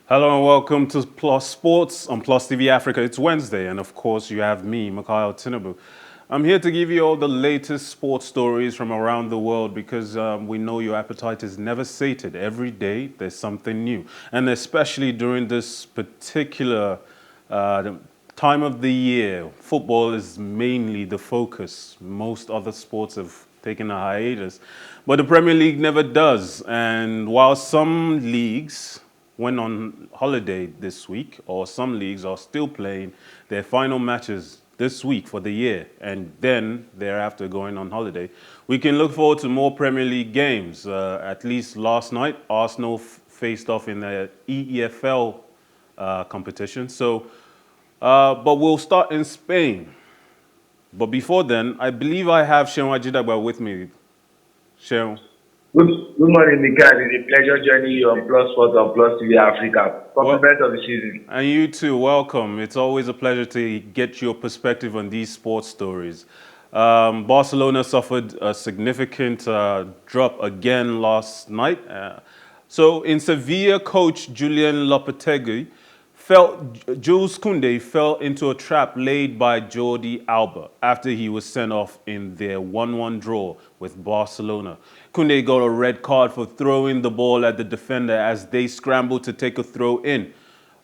Hello and welcome to Plus Sports on Plus TV Africa. It's Wednesday, and of course, you have me, Mikhail Tinubu. I'm here to give you all the latest sports stories from around the world because we know your appetite is never sated. Every day, there's something new. And especially during this particular time of the year, football is mainly the focus. Most other sports have taken a hiatus, but the Premier League never does. And while some leagues went on holiday this week, or some leagues are still playing their final matches this week for the year, and then thereafter going on holiday, we can look forward to more Premier League games. At least last night, Arsenal faced off in the EFL competition. But we'll start in Spain. But before then, I believe I have Seun Ajidagba with me. Seun. Good morning, Mikael. It's a pleasure joining you on Plus Sport on Plus TV Africa. Well, Compliment of the season. and you too, welcome. It's always a pleasure to get your perspective on these sports stories. Barcelona suffered a significant drop again last night. So in Sevilla, coach Julian Lopetegui Jules Kounde fell into a trap laid by Jordi Alba after he was sent off in their 1-1 draw with Barcelona. Kounde got a red card for throwing the ball at the defender as they scrambled to take a throw in.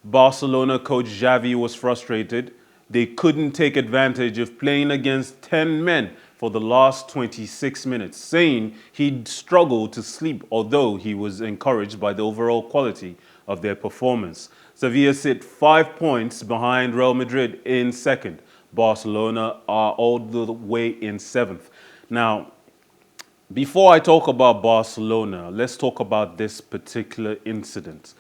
Barcelona coach Xavi was frustrated. They couldn't take advantage of playing against 10 men for the last 26 minutes, saying he'd struggled to sleep, although he was encouraged by the overall quality of their performance. Sevilla sit 5 points behind Real Madrid in second. Barcelona are all the way in seventh. Now, before I talk about Barcelona, let's talk about this particular incident.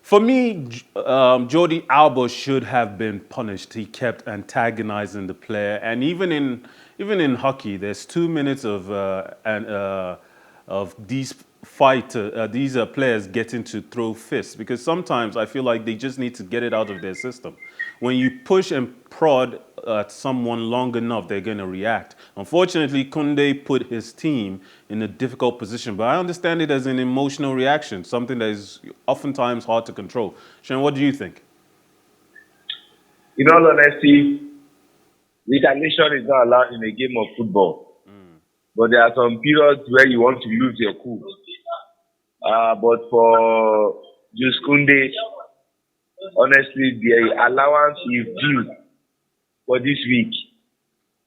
For me, Jordi Alba should have been punished. He kept antagonizing the player, and even in hockey, there's 2 minutes of these players getting to throw fists, because sometimes I feel like they just need to get it out of their system. When you push and prod at someone long enough, they're going to react. Unfortunately, Kounde put his team in a difficult position, but I understand it as an emotional reaction, something that is oftentimes hard to control. Sean, what do you think? In all honesty, retaliation is not allowed in a game of football. But there are some periods where you want to lose your cool. But for Jules Kounde, honestly, the allowance is due for this week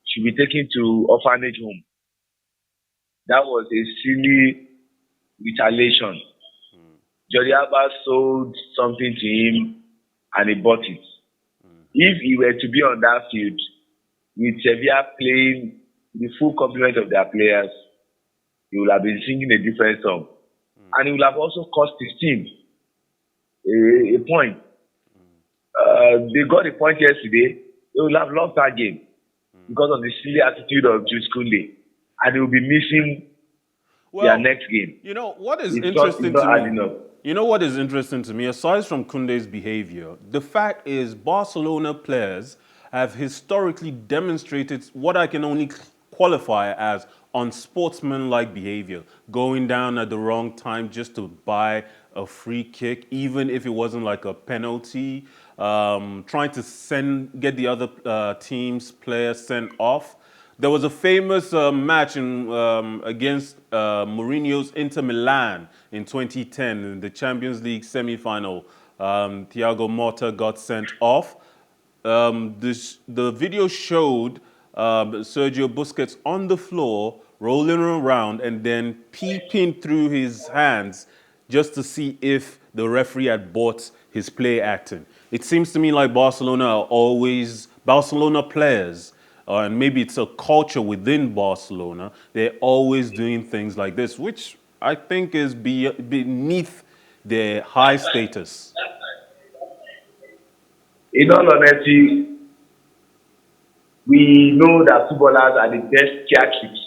should be taken to orphanage home. That was a silly retaliation. Jordi Alba sold something to him and he bought it. If he were to be on that field with Sevilla playing the full complement of their players, he would have been singing a different song. And he would have also cost his team a point. They got a point yesterday. They will have lost that game because of the silly attitude of Jules Kounde. And they will be missing their next game. You know what is It's interesting not to adding me? up. You know what is interesting to me, aside from Kounde's behavior, the fact is Barcelona players have historically demonstrated what I can only qualify as unsportsmanlike behavior, going down at the wrong time just to buy a free kick, even if it wasn't like a penalty, trying to get the other team's players sent off. There was a famous match against Mourinho's Inter Milan in 2010 in the Champions League semi-final. Thiago Motta got sent off. The video showed Sergio Busquets on the floor, rolling around, and then peeping through his hands just to see if the referee had bought his play acting. It seems to me like Barcelona players, and maybe it's a culture within Barcelona, they're always doing things like this, which I think is beneath their high status. In all honesty, we know that footballers are the best theatrics.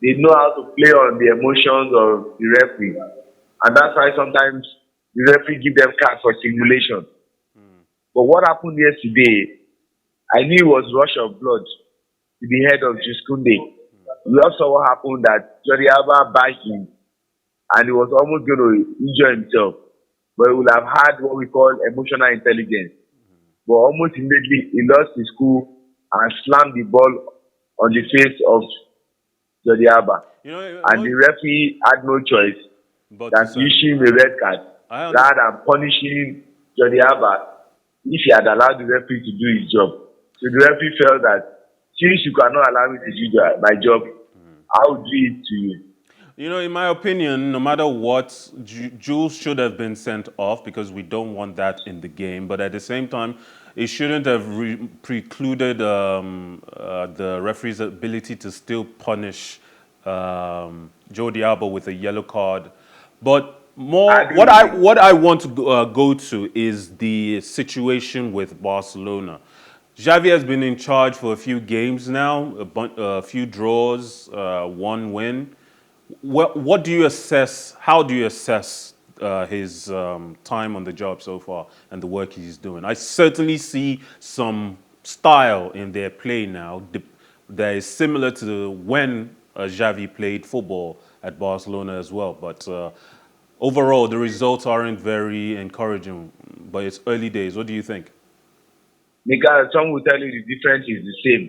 They know how to play on the emotions of the referee. And that's why sometimes the referee give them cards for simulation. But what happened yesterday, I knew it was rush of blood to the head of Jules Kounde. We also saw what happened that Jordi Alba bashed him and he was almost going to injure himself. but he would have had what we call emotional intelligence. But almost immediately, he lost his cool and slammed the ball on the face of Jordi Alba. You know, And the referee had no choice but to than to send. issue him a red card I rather understand. than punishing Jordi Alba if he had allowed the referee to do his job. So the referee felt that since you cannot allow me to do my job, I will do it to you. You know, in my opinion, no matter what, Jules should have been sent off because we don't want that in the game. But at the same time, it shouldn't have precluded the referee's ability to still punish Jordi Alba with a yellow card. But I more, agree with you. what I want to go to is the situation with Barcelona. Xavi has been in charge for a few games now, a few draws, one win. What do you assess? How do you assess his time on the job so far and the work he's doing? I certainly see some style in their play now that is similar to when Xavi played football at Barcelona as well. But overall, the results aren't very encouraging. But it's early days. What do you think? Because some will tell you the difference is the same.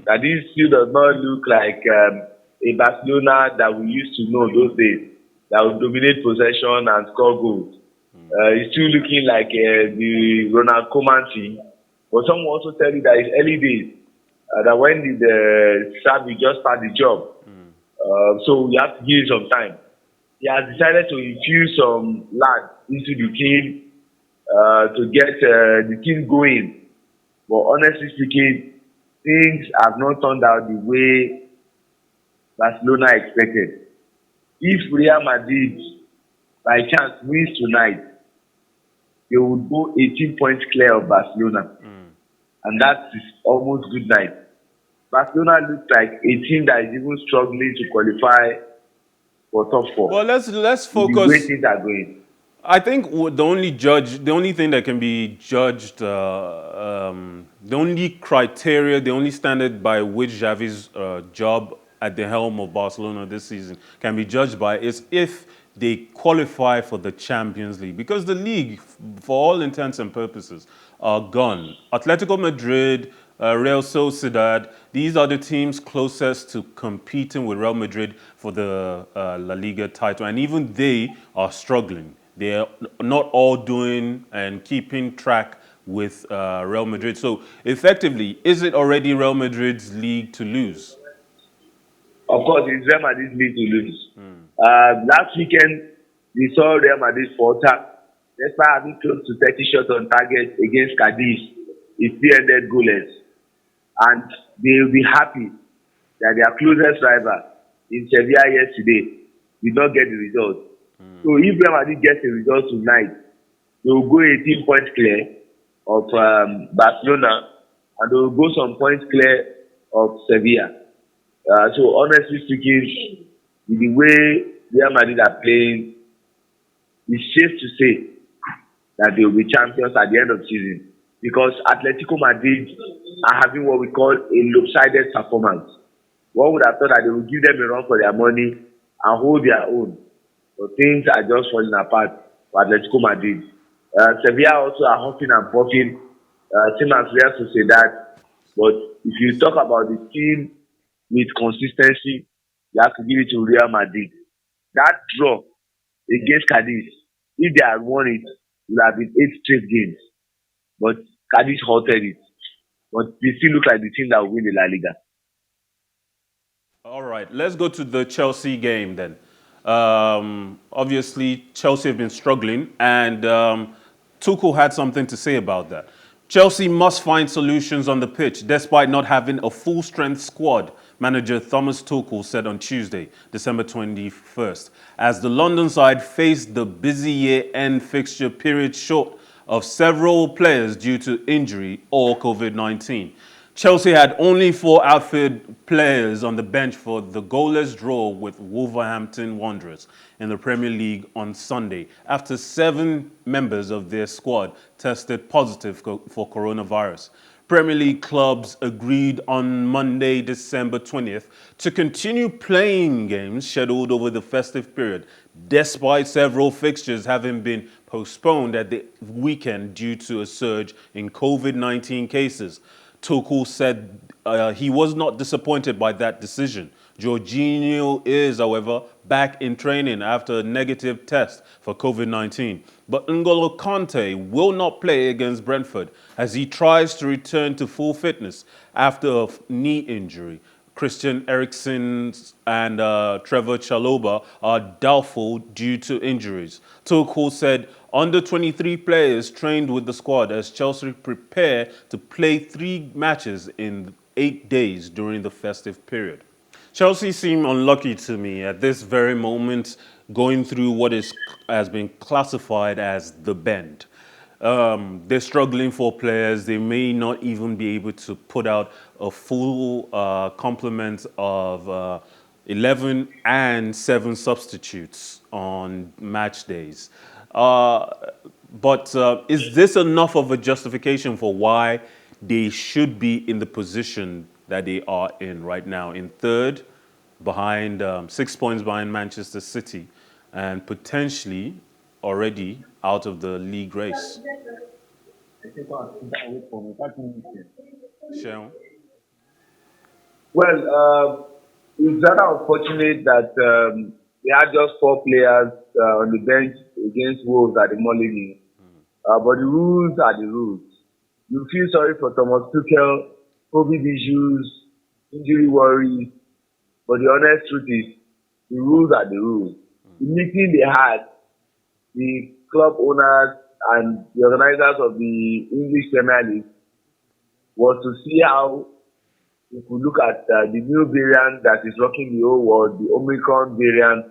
That this still does not look like a Barcelona that we used to know those days, that would dominate possession and score goals. It's still looking like the Ronald Koeman team. But some will also tell you that it's early days, that when the Xavi just start the job, so we have to give it some time. He has decided to infuse some lads into the team to get the team going. But honestly speaking, things have not turned out the way Barcelona expected. If Real Madrid by chance wins tonight, they would go 18 points clear of Barcelona. And that is almost good night. Barcelona looks like a team that is even struggling to qualify for top Well, four. let's With the way focus. things are going. I think the only thing that can be judged, the only criteria, the only standard by which Xavi's job at the helm of Barcelona this season can be judged by is if they qualify for the Champions League. Because the league, for all intents and purposes, are gone. Atletico Madrid, Real Sociedad, these are the teams closest to competing with Real Madrid for the La Liga title. And even they are struggling. They're not all doing and keeping track with Real Madrid. So effectively, is it already Real Madrid's league to lose? Of course, it's Real Madrid's league to lose. Last weekend, we saw Real Madrid falter. Despite having close to 30 shots on target against Cadiz, it still ended goalless. And they will be happy that their closest rival in Sevilla yesterday did not get the result. So if Real Madrid gets a result tonight, they will go 18 points clear of Barcelona, and they will go some points clear of Sevilla. So honestly speaking, with the way Real Madrid are playing, it's safe to say that they will be champions at the end of the season, because Atletico Madrid are having what we call a lopsided performance. One would have thought that they would give them a run for their money and hold their own, but things are just falling apart for Atletico Madrid. Sevilla also are huffing and puffing, same as Real Sociedad. But if you talk about the team with consistency, you have to give it to Real Madrid. That draw against Cadiz, if they had won it, it would have been 8 straight games. But Cadiz halted it. But they still look like the team that will win the La Liga. All right, let's go to the Chelsea game then. Obviously, Chelsea have been struggling, and Tuchel had something to say about that. Chelsea must find solutions on the pitch despite not having a full-strength squad, manager Thomas Tuchel said on Tuesday, December 21st, as the London side faced the busy year-end fixture period short of several players due to injury or COVID-19. Chelsea had only 4 outfield players on the bench for the goalless draw with Wolverhampton Wanderers in the Premier League on Sunday after 7 members of their squad tested positive for coronavirus. Premier League clubs agreed on Monday, December 20th, to continue playing games scheduled over the festive period, despite several fixtures having been postponed at the weekend due to a surge in COVID-19 cases. Tuchel said he was not disappointed by that decision. Jorginho is, however, back in training after a negative test for COVID-19. But N'Golo Kante will not play against Brentford as he tries to return to full fitness after a knee injury. Christian Eriksen and Trevor Chalobah are doubtful due to injuries. Tuchel said under 23 players trained with the squad as Chelsea prepare to play 3 matches in 8 days during the festive period. Chelsea seem unlucky to me at this very moment, going through what has been classified as the bend. They're struggling for players. They may not even be able to put out a full complement of 11 and 7 substitutes on match days. But is this enough of a justification for why they should be in the position that they are in right now, in third, behind 6 points behind Manchester City, and potentially already out of the league race? Seun? Well, it's rather unfortunate that they had just 4 players on the bench against Wolves at the Molyneux. But the rules are the rules. You feel sorry for Thomas Tuchel, COVID issues, injury worries, but the honest truth is, the rules are the rules. The meeting they had, the club owners and the organizers of the English Premier League, was to see how we could look at the new variant that is rocking the whole world, the Omicron variant,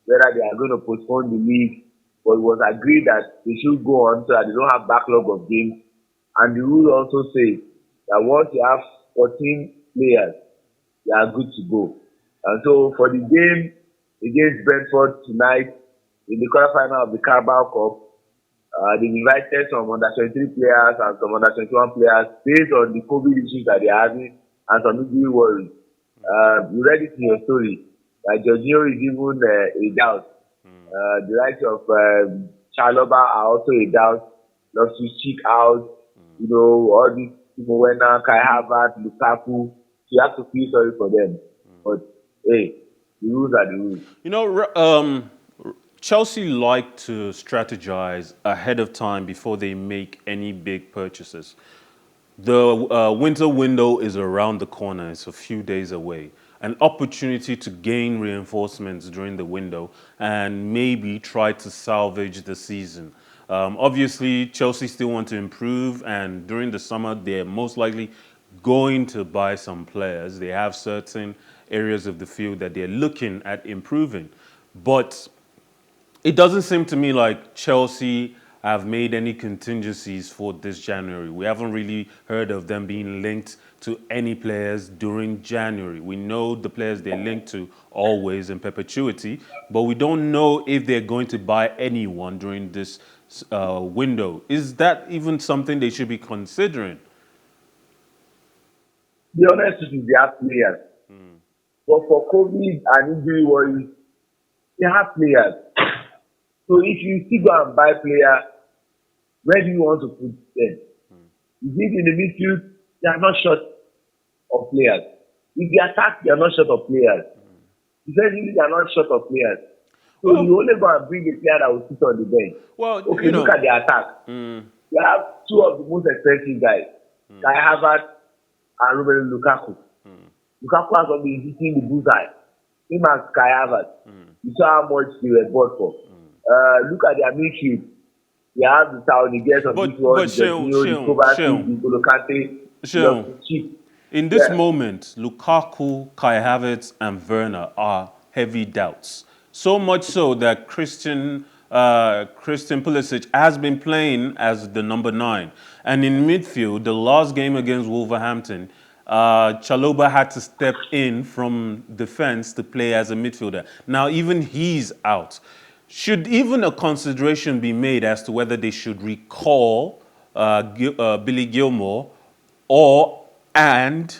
whether they are going to postpone the league. But it was agreed that they should go on so that they don't have backlog of games. And the rule also says that once you have 14 players, they are good to go. And so for the game against Brentford tonight, in the quarterfinal of the Carabao Cup, they invited some under-23 players and some under-21 players based on the COVID issues that they are having and some injury worries. You read it in your story that Jorginho is even a doubt. The likes of Chalobah are also a doubt. Loftus-Cheek out. You know, all these people, Kai Havertz, Lukaku. You have to feel sorry for them. But hey, the rules are the rules. You know, Chelsea like to strategize ahead of time before they make any big purchases. The winter window is around the corner. It's a few days away. An opportunity to gain reinforcements during the window and maybe try to salvage the season. Obviously, Chelsea still want to improve, and during the summer, they're most likely going to buy some players. They have certain areas of the field that they're looking at improving. But it doesn't seem to me like Chelsea have made any contingencies for this January. We haven't really heard of them being linked to any players during January. We know the players they're linked to always in perpetuity, but we don't know if they're going to buy anyone during this window. Is that even something they should be considering? The honest truth is they have players. But for COVID and injury worries, they have players. So if you still go and buy players, where do you want to put them? Is it in the midfield? They are not short of players. If they attack, they are not short of players. Defensively, they are not short of players. So you only go and bring a player that will sit on the bench. Well, okay, look at the attack. You have 2 of the most expensive guys, Kai Havertz and Romelu Lukaku. Lukaku has not been hitting the bullseye. Him as Kai Havertz. You saw how much they were bought for. Look at their midfield. They have the Saudis of this world, the Kovacic, the Kante. In this moment, Lukaku, Kai Havertz, and Werner are heavy doubts. So much so that Christian Pulisic has been playing as the number 9. And in midfield, the last game against Wolverhampton, Chalobah had to step in from defense to play as a midfielder. Now, even he's out. Should even a consideration be made as to whether they should recall Billy Gilmore and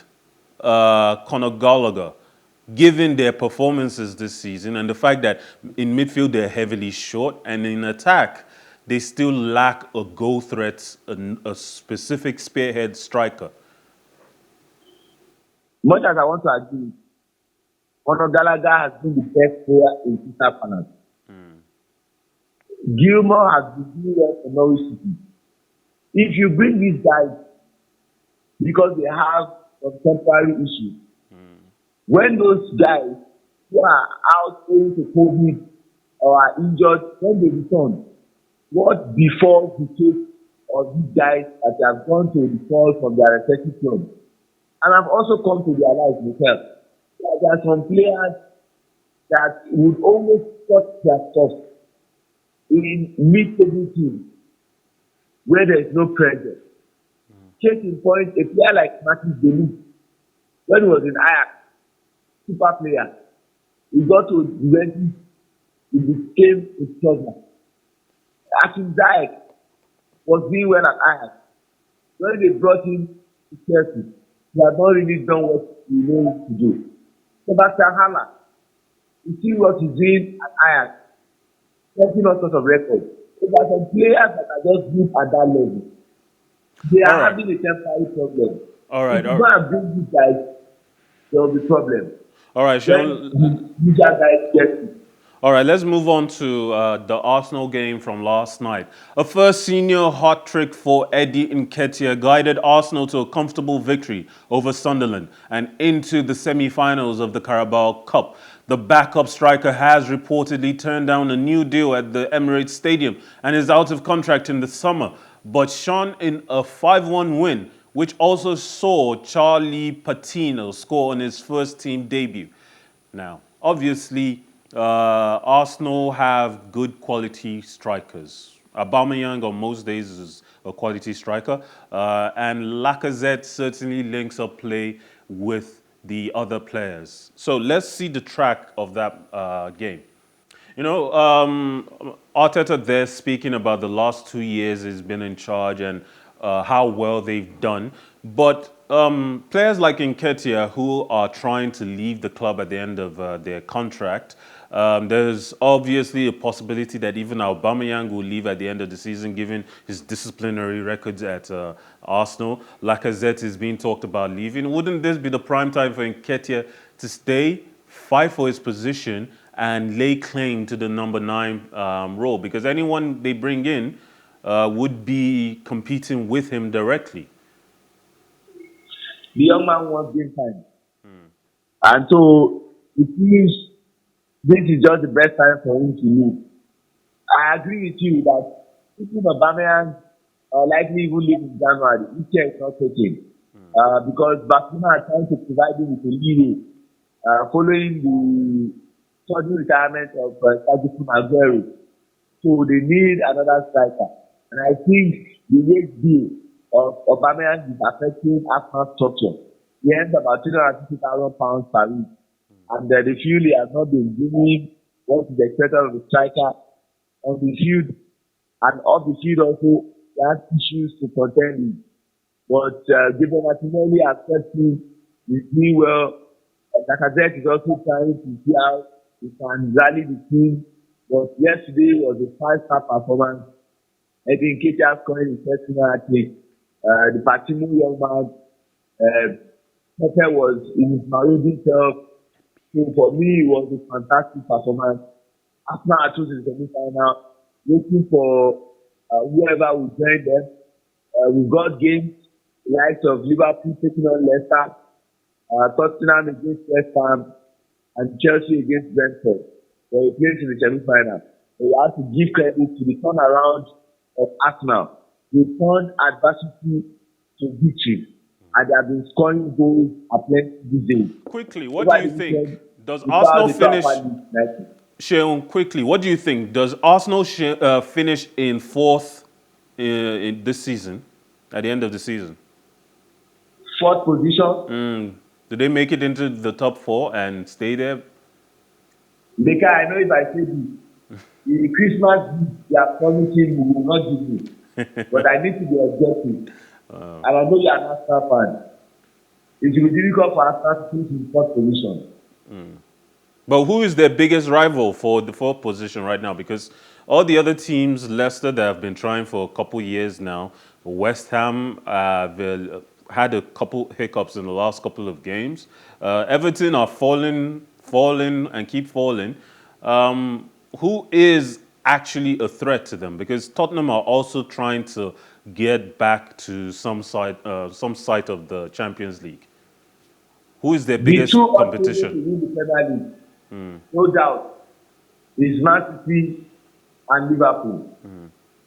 Conor Gallagher, given their performances this season and the fact that in midfield they're heavily short and in attack they still lack a goal threat, a specific spearhead striker. Much as I want to agree, Conor Gallagher has been the best player in Crystal Palace. Gilmore has been doing well for Norwich City. If you bring these guys because they have some temporary issues, when those guys who are out owing to COVID or are injured, when they return, what before the case of these guys that have gone to the fall from their respective clubs? And I've also come to realize myself that there are some players that would almost cut their stuff in mid-table teams where there is no pressure. Case in point, a player like Martin Delu, when he was in Ajax, super player, he got to Juventus, he became a struggle. Akim Ziyech was doing well at Ajax. When they brought him to Chelsea, he had not really done what he wanted to do. Sebastian Haller, you see what he's doing at Ajax, setting all sorts of records. So there are some players that are just good at that level. They are having a temporary problem. All right. If you go and bring these guys, there will be problem. All right, Seun. Guys get it. All right, let's move on to the Arsenal game from last night. A first senior hat trick for Eddie Nketiah guided Arsenal to a comfortable victory over Sunderland and into the semi-finals of the Carabao Cup. The backup striker has reportedly turned down a new deal at the Emirates Stadium and is out of contract in the summer, but shone in a 5-1 win, which also saw Charlie Patino score on his first team debut. Now, obviously, Arsenal have good quality strikers. Aubameyang on most days is a quality striker, and Lacazette certainly links up play with the other players. So let's see the track of that game. You know, Arteta there speaking about the last 2 years he's been in charge and how well they've done. But players like Nketiah who are trying to leave the club at the end of their contract, there's obviously a possibility that even Aubameyang will leave at the end of the season given his disciplinary records at Arsenal. Lacazette is being talked about leaving. Wouldn't this be the prime time for Nketiah to stay, fight for his position, and lay claim to the number 9 role? Because anyone they bring in would be competing with him directly. The young man wants game time. And so it seems this is just the best time for him to leave. I agree with you that even Aubameyang likely even leave in January. This year is not taking. Because Barcelona are trying to provide him with a leeway following the sudden retirement of Sergio Aguero. So they need another striker. And I think the wage deal of Aubameyang is affecting Arsenal's structure. He earns about £250,000 per week. And they feel he has not been doing what is expected of the striker on the field. And off the field also, he has issues to contend with. But given Martinelli accepting he's doing well, Lacazette is also trying to see how he can rally the team. But yesterday was a 5-star performance. I think Nketiah scoring his first hat trick. The Patino young man, Pepe was in his marauding self. So for me, it was a fantastic performance. Arsenal are choosing the semi-final, waiting for whoever will join them. We've got games likes of Liverpool taking on Leicester, Tottenham against West Ham, and Chelsea against Brentford. They played in the semi-final. So we have to give credit to the turnaround of Arsenal. They turned adversity to victory, and they have been scoring goals at plenty these days. Quickly, what do you think? Does Arsenal finish? Seun, quickly, what do you think? Does Arsenal finish in 4th in this season, at the end of the season? 4th position. Do they make it into the top 4 and stay there? Because I know if I say this, the Christmas gift they are promising you will not give me. But I need to be objective. And I know you are an Arsenal fan. It will be difficult for Arsenal to finish in 4th position. But who is their biggest rival for the fourth position right now? Because all the other teams, Leicester, that have been trying for a couple years now, West Ham had a couple hiccups in the last couple of games. Everton are falling, and keep falling. Who is actually a threat to them? Because Tottenham are also trying to get back to some side of the Champions League. Who is their The biggest two odds to competition? win the Premier League, no doubt, is Man City and Liverpool.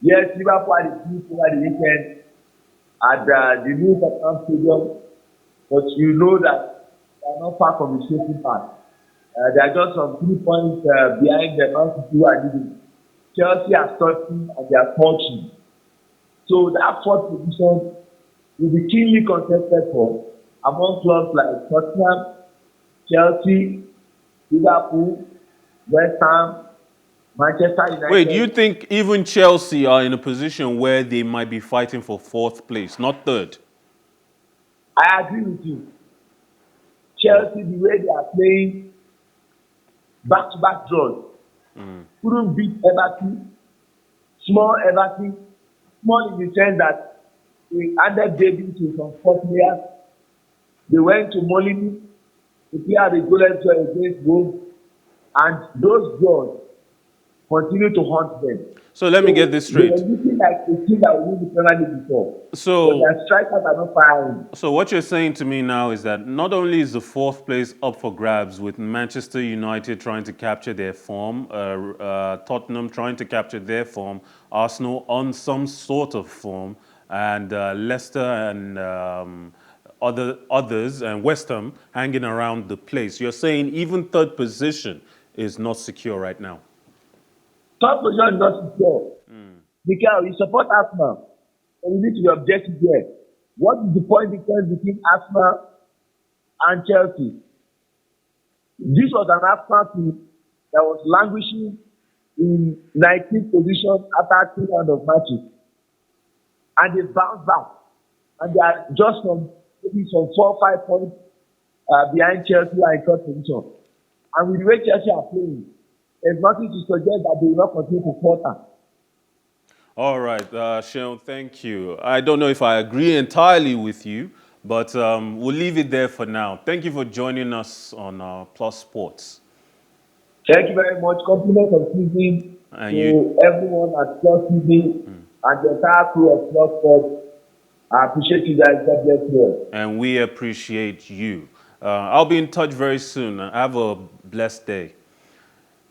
Yes, Liverpool had a beat over the weekend at the new Tottenham Stadium, but you know that they are not far from the safety path. They are just some 3 points behind the Man City who are leading. Chelsea are starting and they are punching. So that fourth position will be keenly contested for among clubs like Tottenham, Chelsea, Liverpool, West Ham, Manchester United. Wait, you think even Chelsea are in a position where they might be fighting for fourth place, not third? I agree with you. Chelsea, the way they are playing back-to-back draws, couldn't beat Everton, small Everton, small in the sense that they added David to some fourth players. They went to Molini to play out the goalless draw against Wolves, and those draws continue to haunt them. So let me get this They straight. were looking like a team that would win the Premier League before. But So, their strikers are not firing. so what you're saying to me now is that not only is the fourth place up for grabs with Manchester United trying to capture their form, Tottenham trying to capture their form, Arsenal on some sort of form, and Leicester and others and West Ham hanging around the place. You're saying even third position is not secure right now. Third position is not secure. Because you support Arsenal, and you need to be objective here. What is the point difference between Arsenal and Chelsea? This was an Arsenal team that was languishing in 19th position after 2 rounds of matches. And they bounced back. And they are just maybe some 4 or 5 points behind Chelsea and in third position. And with the way Chelsea are playing, there's nothing to suggest that they will not continue to falter. All right, Seun, thank you. I don't know if I agree entirely with you, but we'll leave it there for now. Thank you for joining us on Plus Sports. Thank you very much. Compliment of season to everyone at PlusTV and the entire crew of Plus Sports. I appreciate you guys. God bless you. And we appreciate you. I'll be in touch very soon. Have a blessed day.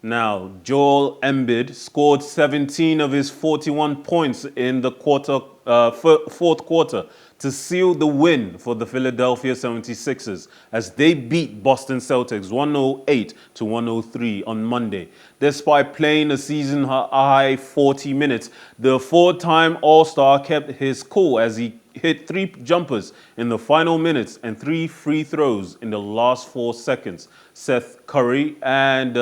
Now, Joel Embiid scored 17 of his 41 points in the fourth quarter to seal the win for the Philadelphia 76ers as they beat Boston Celtics 108-103 on Monday. Despite playing a season-high 40 minutes, the four-time All-Star kept his cool as he hit 3 jumpers in the final minutes and 3 free throws in the last 4 seconds. Seth Curry and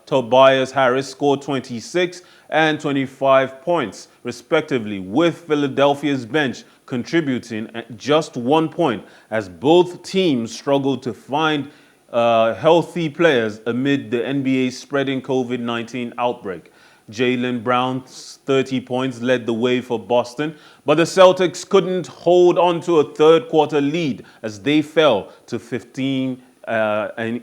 Tobias Harris scored 26 and 25 points, respectively, with Philadelphia's bench contributing just 1 point as both teams struggled to find healthy players amid the NBA's spreading COVID-19 outbreak. Jaylen Brown's 30 points led the way for Boston, but the Celtics couldn't hold on to a third quarter lead as they fell to 15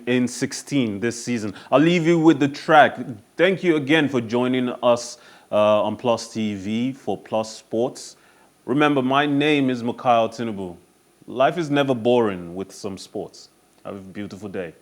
in 16 this season. I'll leave you with the track. Thank you again for joining us on Plus TV for Plus Sports. Remember, my name is Nketiah Tinubu. Life is never boring with some sports. Have a beautiful day.